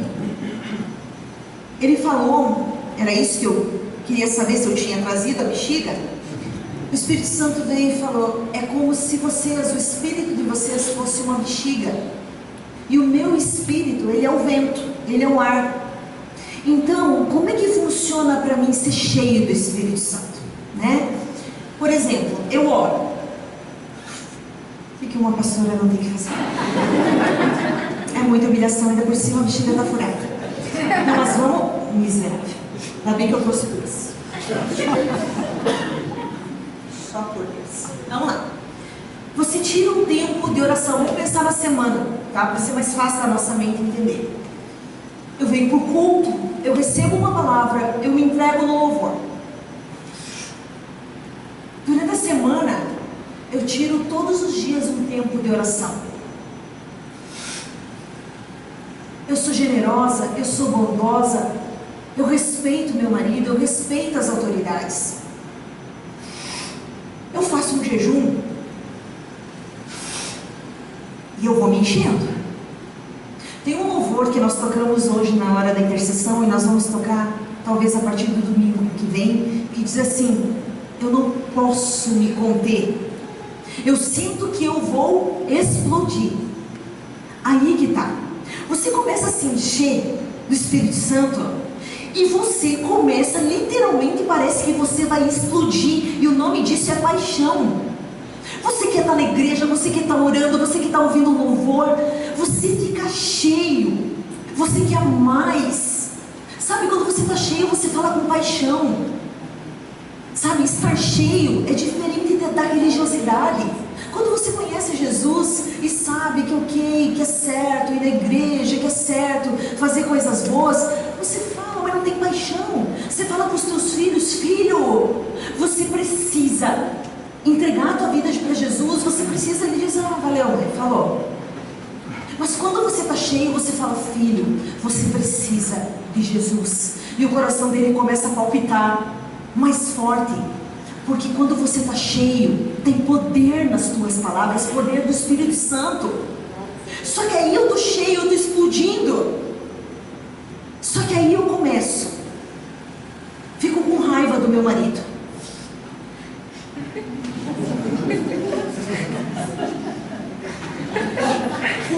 Ele falou, era isso que eu queria saber, se eu tinha trazido a bexiga. O Espírito Santo veio e falou: é como se vocês, o Espírito de vocês fosse uma bexiga, e o meu Espírito, ele é o vento, ele é o ar. Então, como é que funciona para mim ser cheio do Espírito Santo, né? Por exemplo, eu oro. O que uma pastora não tem que fazer? É muita humilhação, ainda por cima a bexiga está furada. Não, miserável. Ainda bem que eu trouxe duas. Só por Deus. Vamos lá. Você tira um tempo de oração. Vamos pensar na semana, tá? Para ser mais fácil a nossa mente entender. Eu venho para o culto, eu recebo uma palavra, eu me entrego no louvor. Durante a semana, eu tiro todos os dias um tempo de oração. Eu sou generosa, eu sou bondosa, eu respeito meu marido, eu respeito as autoridades. Eu faço um jejum e eu vou me enchendo. Tem um louvor que nós tocamos hoje na hora da intercessão e nós vamos tocar talvez a partir do domingo que vem, que diz assim: eu não posso me conter, eu sinto que eu vou explodir. Aí que tá. Você começa a se encher do Espírito Santo e você começa, literalmente parece que você vai explodir, e o nome disso é paixão. Você que está na igreja, você que está orando, você que está ouvindo louvor, você fica cheio, você quer mais. Sabe, quando você está cheio, você fala com paixão. Sabe, estar cheio é diferente da religiosidade. Quando você conhece Jesus e sabe que ok, que é certo ir na igreja, que é certo fazer coisas boas, você fala, mas não tem paixão. Você fala para os teus filhos: filho, você precisa entregar a tua vida para Jesus, você precisa. Ele diz: ah, valeu, mãe, falou. Mas quando você está cheio, você fala: filho, você precisa de Jesus. E o coração dele começa a palpitar mais forte. Porque quando você está cheio, tem poder nas tuas palavras, poder do Espírito Santo. Só que aí eu estou cheio, eu estou explodindo. Só que aí eu começo, fico com raiva do meu marido.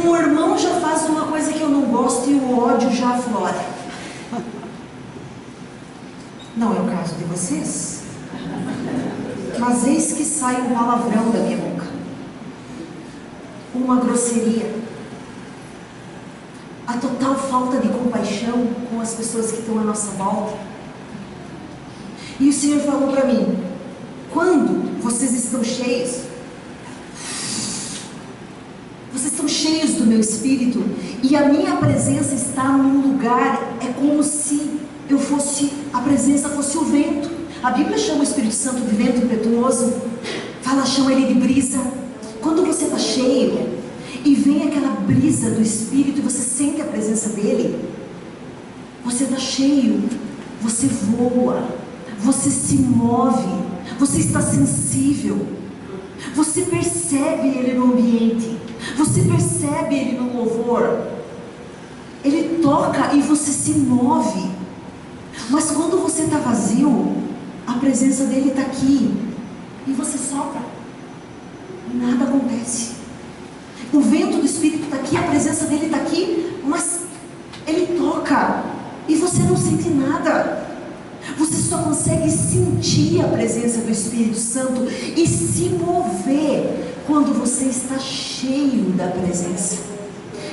Um irmão já faz uma coisa que eu não gosto e o ódio já aflora. Não é o caso de vocês? Mas eis que sai um palavrão da minha boca, uma grosseria, a total falta de compaixão com as pessoas que estão à nossa volta. E o Senhor falou para mim: quando vocês estão cheios, vocês estão cheios do meu Espírito, e a minha presença está num lugar, é como se eu fosse, a presença fosse o vento. A Bíblia chama o Espírito Santo de vento impetuoso, chama ele de brisa. Quando você está cheio e vem aquela brisa do Espírito e você sente a presença dele, você está cheio, você voa, você se move, você está sensível, você percebe ele no ambiente, você percebe ele no louvor, ele toca e você se move. Mas quando você está vazio, a presença dele está aqui e você sopra, nada acontece. O vento do Espírito está aqui, a presença dele está aqui, mas ele toca e você não sente nada. Você só consegue sentir a presença do Espírito Santo e se mover quando você está cheio da presença.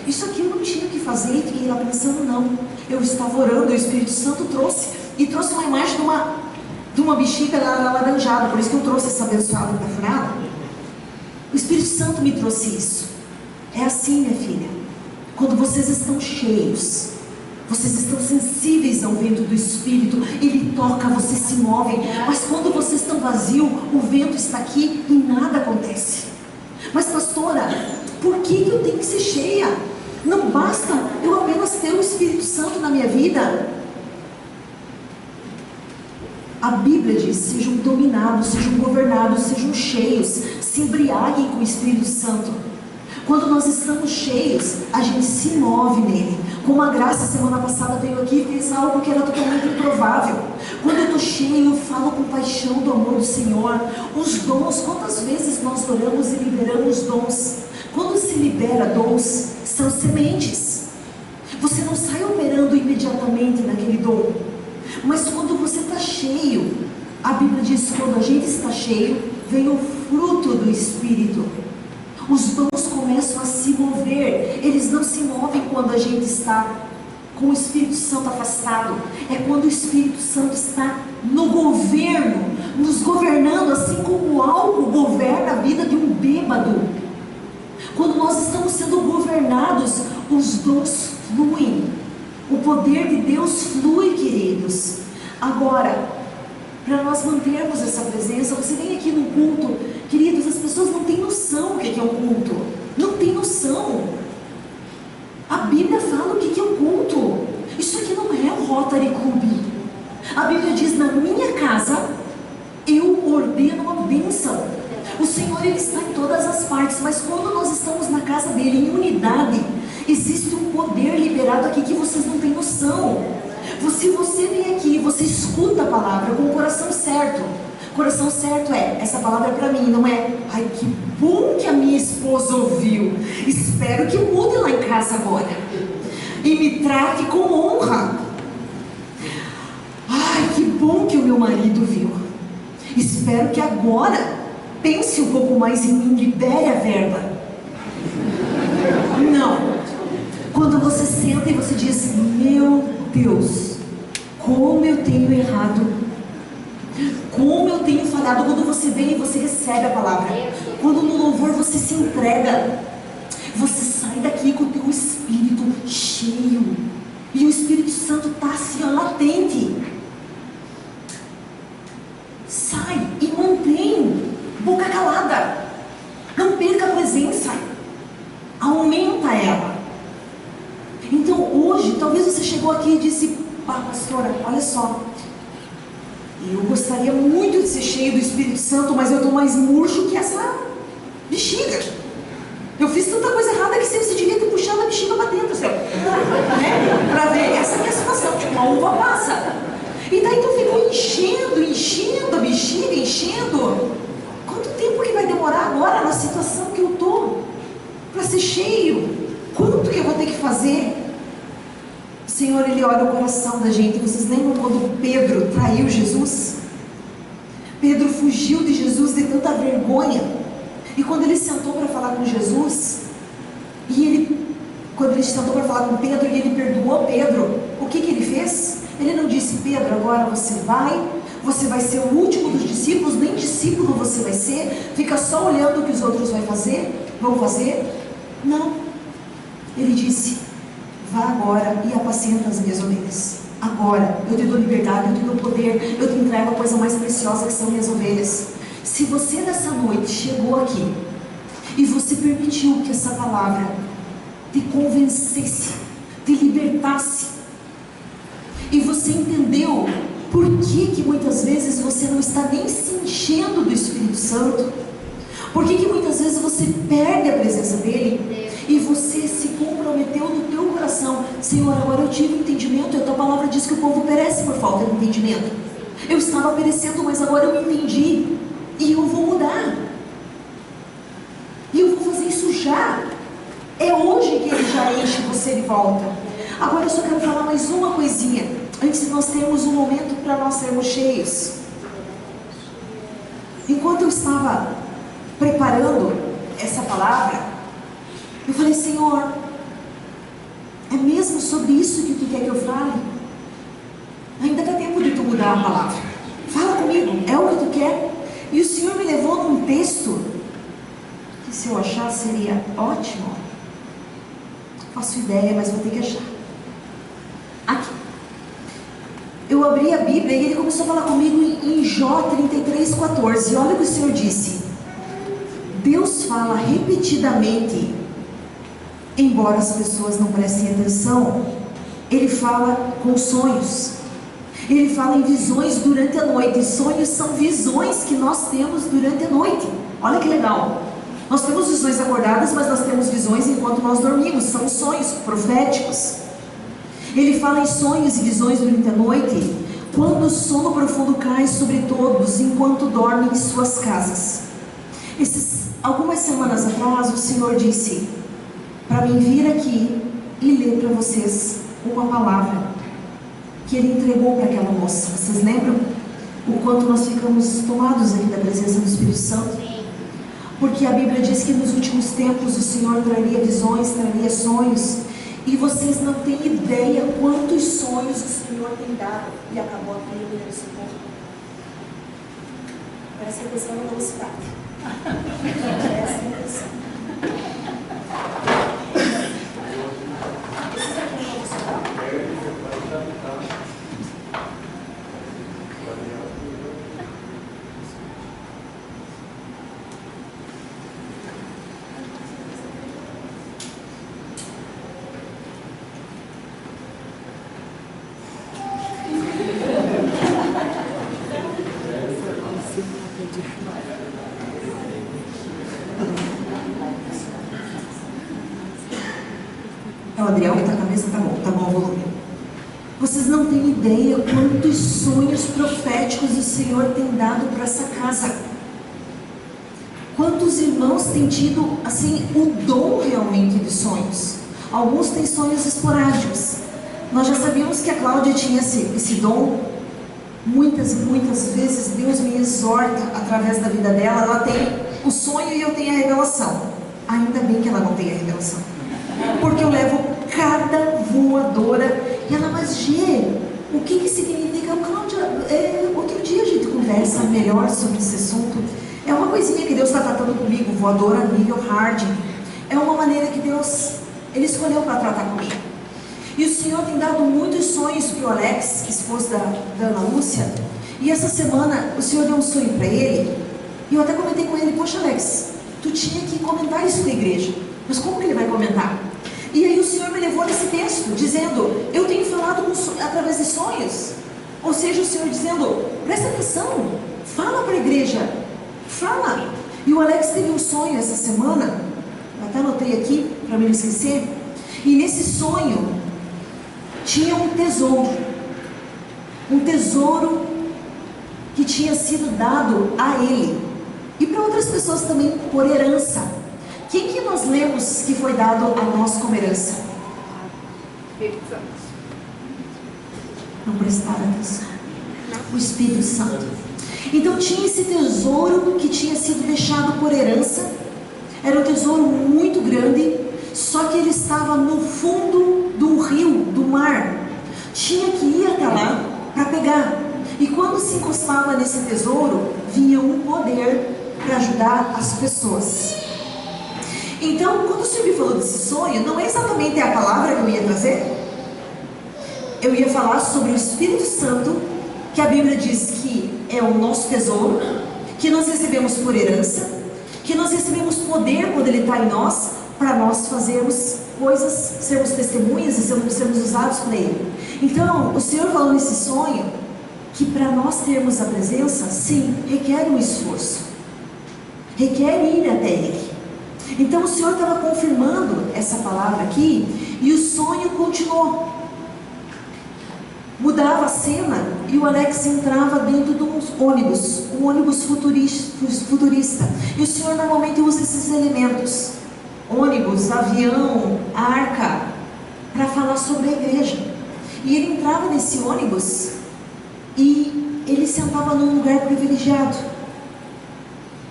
Isso aqui eu não tinha o que fazer e fiquei lá pensando, não. Eu estava orando, o Espírito Santo trouxe uma imagem de uma bexiga alaranjada, por isso que eu trouxe essa abençoada da furada. O Espírito Santo me trouxe isso. É assim, minha filha, quando vocês estão cheios, vocês estão sensíveis ao vento do Espírito, ele toca, vocês se movem. Mas quando vocês estão vazios, o vento está aqui e nada acontece. Mas pastora, por que eu tenho que ser cheia? Não basta eu apenas ter o Espírito Santo na minha vida. A Bíblia diz: sejam dominados, sejam governados, sejam cheios, se embriaguem com o Espírito Santo. Quando nós estamos cheios, a gente se move nele. Como a Graça semana passada veio aqui e fez algo que era totalmente improvável. Quando eu estou cheio, eu falo com paixão do amor do Senhor. Os dons, quantas vezes nós oramos e liberamos dons? Quando se libera dons, são sementes. Você não sai operando imediatamente naquele dom. Mas quando você está cheio, a Bíblia diz: quando a gente está cheio, vem o fruto do Espírito. Os dons começam a se mover. Eles não se movem quando a gente está com o Espírito Santo afastado. É quando o Espírito Santo está no governo, nos governando, assim como o álcool governa a vida de um bêbado. Quando nós estamos sendo governados, os dons fluem. O poder de Deus flui, queridos. Agora, para nós mantermos essa presença, você vem aqui no culto, queridos, as pessoas não têm noção o que é um culto. Não tem noção. A Bíblia fala o que é um culto. Isso aqui não é um Rotary Club. A Bíblia diz: na minha casa eu ordeno uma bênção. O Senhor, Ele está em todas as partes, mas quando nós estamos na casa dEle, em unidade, existe um poder liberado aqui que vocês não têm noção. Se você vem aqui, você escuta a palavra com o coração certo. Coração certo é: essa palavra é para mim, não é ai, que bom que a minha esposa ouviu, espero que mude lá em casa agora e me trate com honra. Ai, que bom que o meu marido viu, espero que agora pense um pouco mais em mim, libere a verba. Não. Quando você senta e você diz: meu Deus, como eu tenho errado, como eu tenho falhado. Quando você vem e você recebe a palavra, quando no louvor você se entrega, você sai daqui com o teu espírito cheio, e o Espírito Santo está assim, ó, latente. Sai e mantém boca calada, não perca a presença, aumenta ela. Então hoje, talvez você chegou aqui e disse: pastora, olha só, eu gostaria muito de ser cheio do Espírito Santo, mas eu estou mais murcho que essa bexiga. Eu fiz tanta coisa errada que você devia ter puxado a bexiga para dentro, assim, né? Para ver, essa é a situação, tipo uma uva passa. E daí tu ficou enchendo a bexiga, enchendo. Quanto tempo que vai demorar agora na situação que eu estou para ser cheio? Quanto que eu vou ter que fazer? O Senhor, Ele olha o coração da gente. Vocês lembram quando Pedro traiu Jesus? Pedro fugiu de Jesus de tanta vergonha. E quando ele sentou para falar com Jesus, quando ele sentou para falar com Pedro e ele perdoou Pedro, o que ele fez? Ele não disse: Pedro, agora você vai ser o último dos discípulos, nem discípulo você vai ser, fica só olhando o que os outros vão fazer. Não. Ele disse: vá agora e apacenta as minhas ovelhas. Agora, eu te dou liberdade, eu te dou poder, eu te entrego a coisa mais preciosa que são minhas ovelhas. Se você nessa noite chegou aqui e você permitiu que essa palavra te convencesse, te libertasse, e você entendeu por que muitas vezes você não está nem se enchendo do Espírito Santo, por que muitas vezes você perde a presença dEle, e você se comprometeu no teu coração: Senhor, agora eu tive entendimento, e a tua palavra diz que o povo perece por falta de entendimento. Eu estava perecendo, mas agora eu entendi, e eu vou mudar, e eu vou fazer isso já. É hoje que Ele já enche você de volta. Agora eu só quero falar mais uma coisinha, antes de nós termos um momento para nós sermos cheios. Enquanto eu estava preparando essa palavra, eu falei: Senhor, é mesmo sobre isso que Tu quer que eu fale? Ainda dá tempo de Tu mudar a palavra. Fala comigo, é o que Tu quer? E o Senhor me levou num texto que, se eu achar, seria ótimo. Não faço ideia, mas vou ter que achar. Aqui. Eu abri a Bíblia e Ele começou a falar comigo em Jó 33:14. Olha o que o Senhor disse. Deus fala repetidamente, embora as pessoas não prestem atenção. Ele fala com sonhos, Ele fala em visões durante a noite. Sonhos são visões que nós temos durante a noite. Olha que legal. Nós temos visões acordadas, mas nós temos visões enquanto nós dormimos. São sonhos proféticos. Ele fala em sonhos e visões durante a noite, quando o sono profundo cai sobre todos, enquanto dormem em suas casas. Algumas semanas atrás, o Senhor disse para mim vir aqui e ler para vocês uma palavra que Ele entregou para aquela moça. Vocês lembram o quanto nós ficamos tomados aqui da presença do Espírito Santo? Porque a Bíblia diz que nos últimos tempos o Senhor traria visões, traria sonhos, E vocês não têm ideia quantos sonhos o Senhor tem dado. E acabou a Bíblia no socorro. Presta atenção na velocidade. Presta atenção. É o Adriel que está com a cabeça? Tá bom o volume. Vocês não têm ideia quantos sonhos proféticos o Senhor tem dado para essa casa. Quantos irmãos têm tido, assim, o dom realmente de sonhos. Alguns têm sonhos esporádicos. Nós já sabíamos que a Cláudia tinha esse dom. Muitas e muitas vezes Deus me exorta através da vida dela. Ela tem o sonho e eu tenho a revelação. Ainda bem que ela não tem a revelação, porque eu levo cada voadora e ela, mas Gê, o que significa? Cláudia, outro dia a gente conversa melhor sobre esse assunto. É uma coisinha que Deus está tratando comigo, voadora nível hard. É uma maneira que Deus, Ele escolheu para tratar comigo. E o Senhor tem dado muitos sonhos para o Alex, esposo da Ana Lúcia. E essa semana o Senhor deu um sonho para ele. E eu até comentei com ele, poxa Alex, tu tinha que comentar isso na igreja. Mas como que ele vai comentar? E aí o Senhor me levou nesse texto, dizendo, eu tenho falado através de sonhos. Ou seja, o Senhor dizendo, presta atenção, fala para a igreja, fala. E o Alex teve um sonho essa semana, eu até anotei aqui, para me não esquecer. E nesse sonho, tinha um tesouro que tinha sido dado a ele. E para outras pessoas também por herança. Quem que nós lemos que foi dado a nós como herança? Não prestaram atenção. O Espírito Santo. Então tinha esse tesouro que tinha sido deixado por herança. Era um tesouro muito grande, só que ele estava no fundo do rio, do mar. Tinha que ir até lá para pegar. E quando se encostava nesse tesouro, vinha um poder para ajudar as pessoas. Então, quando o Senhor me falou desse sonho, não é exatamente a palavra que eu ia trazer. Eu ia falar sobre o Espírito Santo, que a Bíblia diz que é o nosso tesouro, que nós recebemos por herança, que nós recebemos poder quando Ele está em nós, para nós fazermos coisas, sermos testemunhas e sermos usados por Ele. Então, o Senhor falou nesse sonho que para nós termos a presença, sim, requer um esforço, requer ir até Ele. Então o Senhor estava confirmando essa palavra aqui, e o sonho continuou. Mudava a cena e o Alex entrava dentro de um ônibus futurista. E o Senhor normalmente usa esses elementos, ônibus, avião, arca, para falar sobre a igreja. E ele entrava nesse ônibus e ele sentava num lugar privilegiado.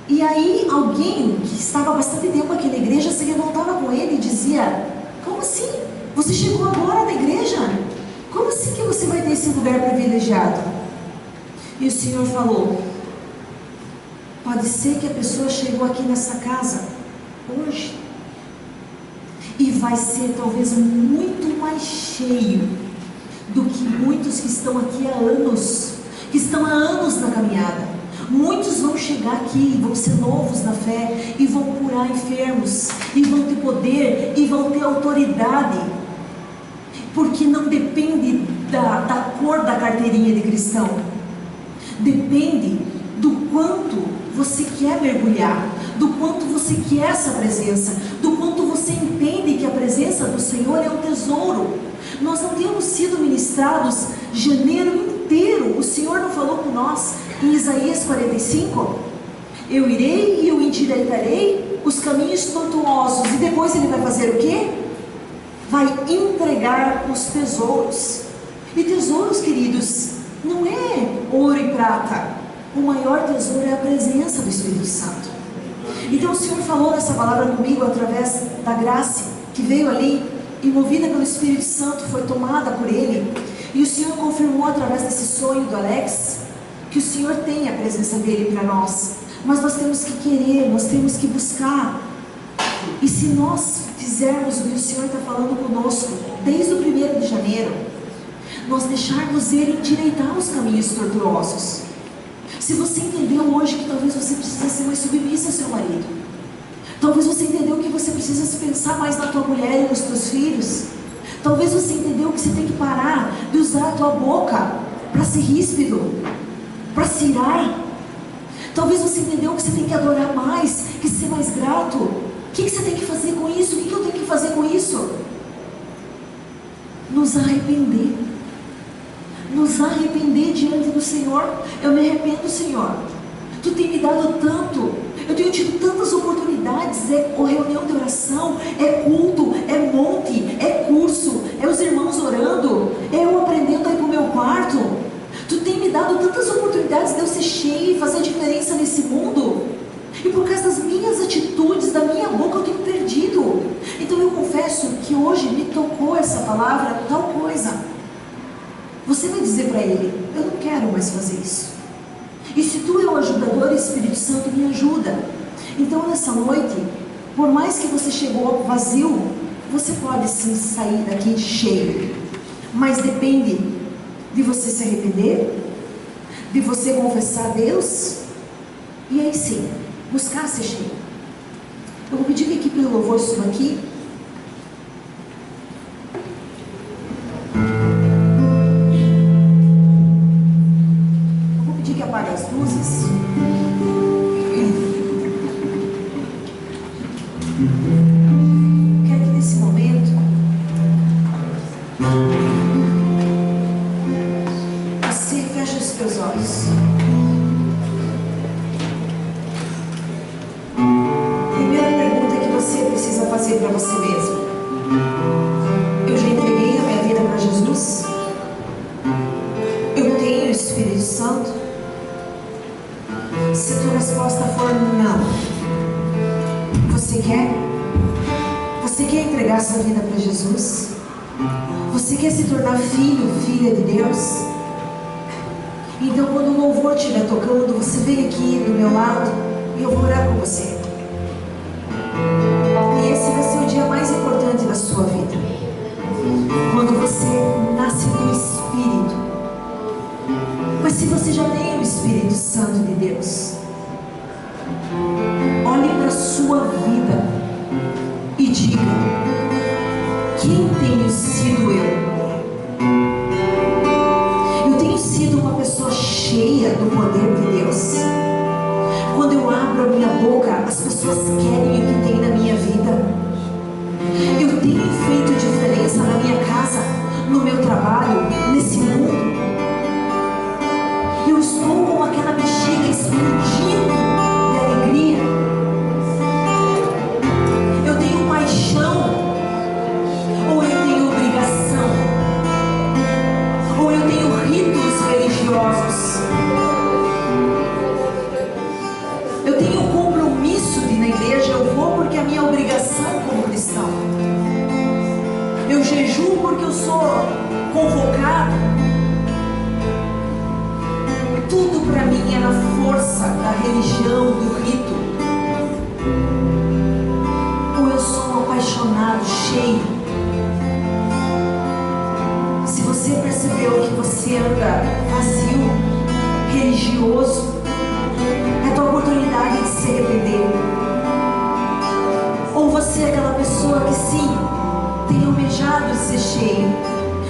E aí alguém que estava há bastante tempo aqui na igreja se revoltava com ele e dizia, como assim? Você chegou agora na igreja? Como assim que você vai ter esse lugar privilegiado? E o Senhor falou, pode ser que a pessoa chegou aqui nessa casa hoje e vai ser talvez muito mais cheio do que muitos que estão aqui há anos, que estão há anos na caminhada. Muitos vão chegar aqui, vão ser novos na fé, e vão curar enfermos, e vão ter poder, e vão ter autoridade, porque não depende da cor da carteirinha de cristão, depende do quanto você quer mergulhar, do quanto você quer essa presença, do quanto você entende que a presença do Senhor é um tesouro. Nós não temos sido ministrados janeiro inteiro, o Senhor não falou com nós em Isaías 45, eu irei e eu endireitarei os caminhos tortuosos, e depois Ele vai fazer o quê? Vai entregar os tesouros. E tesouros, queridos, não é ouro e prata, o maior tesouro é a presença do Espírito Santo. Então o Senhor falou nessa palavra comigo através da Graça, que veio ali e movida pelo Espírito Santo, foi tomada por Ele. E o Senhor confirmou através desse sonho do Alex, que o Senhor tem a presença dEle para nós. Mas nós temos que querer, nós temos que buscar. E se nós fizermos o que o Senhor está falando conosco, desde o 1º de janeiro, nós deixarmos Ele endireitar os caminhos tortuosos. Se você entendeu hoje que talvez você precisa ser mais submissa ao seu marido, talvez você entendeu que você precisa pensar mais na tua mulher e nos teus filhos, talvez você entendeu que você tem que parar de usar a tua boca para ser ríspido, para se irar. Talvez você entendeu que você tem que adorar mais, que ser mais grato. O que você tem que fazer com isso? O que eu tenho que fazer com isso? Nos arrepender. Nos arrepender diante do Senhor. Eu me arrependo, Senhor. Tu tem me dado tanto. Eu tenho tido tantas oportunidades. É reunião de oração, é culto, é monte, é curso, é os irmãos orando, é eu aprendendo aí pro meu quarto. Tu tem me dado tantas oportunidades de eu ser cheia e fazer diferença nesse mundo. E por causa das minhas atitudes, da minha boca, eu tenho perdido. Então eu confesso que hoje me tocou essa palavra, tal coisa. Você vai dizer para Ele: eu não quero mais fazer isso. E se Tu é o ajudador, o Espírito Santo me ajuda. Então nessa noite, por mais que você chegou vazio, você pode sim sair daqui cheio. Mas depende de você se arrepender, de você confessar a Deus, e aí sim, buscar ser cheio. Eu vou pedir que a equipe do louvor suba aqui. Eu vou pedir que apague as luzes. Quero que nesse momento você feche os teus olhos. Fazer para você mesmo. Eu já entreguei a minha vida para Jesus? Eu tenho o Espírito Santo? Se a tua resposta for não, você quer? Você quer entregar sua vida para Jesus? Você quer se tornar filho, filha de Deus? Então quando o louvor estiver tocando, você vem aqui do meu lado e eu vou orar com você. Esse vai ser o dia mais importante da sua vida, quando você nasce do Espírito. Mas se você já tem o Espírito Santo de Deus, olhe para a sua vida e diga: quem tenho sido eu? Eu tenho sido uma pessoa cheia do poder de Deus? Quando eu abro a minha boca, as pessoas querem o que tem na minha vida. Eu tenho feito diferença na minha casa, no meu trabalho, nesse mundo. Eu estou com aquela bexiga explodindo de alegria. Eu tenho paixão, ou eu tenho obrigação, ou eu tenho ritos religiosos. Eu tenho um compromisso de ir na igreja, eu vou porque é a minha obrigação como cristão. Eu jejuo porque eu sou convocado. Tudo para mim é na força da religião, do rito. Ou eu sou um apaixonado, cheio. Se você percebeu que você anda vazio, religioso, é a tua oportunidade de se arrepender. Ou você é aquela pessoa que sim, tem almejado ser cheio.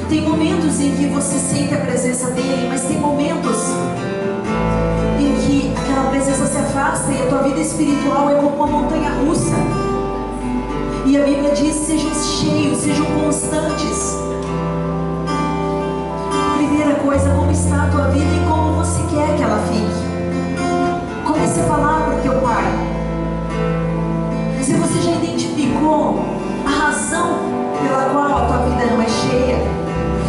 Tem momentos em que você sente a presença dele, mas tem momentos em que aquela presença se afasta e a tua vida espiritual é como uma montanha russa. E a Bíblia diz: sejam cheios, sejam constantes. Primeira coisa, como está a tua vida e como você quer que ela fique. Comece a falar para o teu pai. Se você já identificou a razão pela qual a tua vida não é cheia,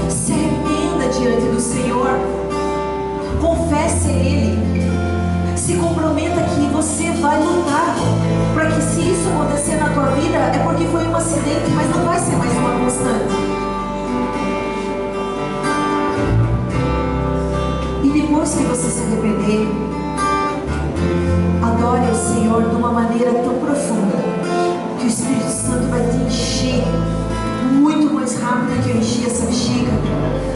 se arrependa diante do Senhor. Confesse a Ele. Se comprometa que você vai lutar para que, se isso acontecer na tua vida, é porque foi um acidente, mas não vai ser mais uma constante. E depois que você se arrepender, adore o Senhor de uma maneira tão profunda que o Espírito Santo vai te encher muito mais rápido que eu enchi essa bexiga.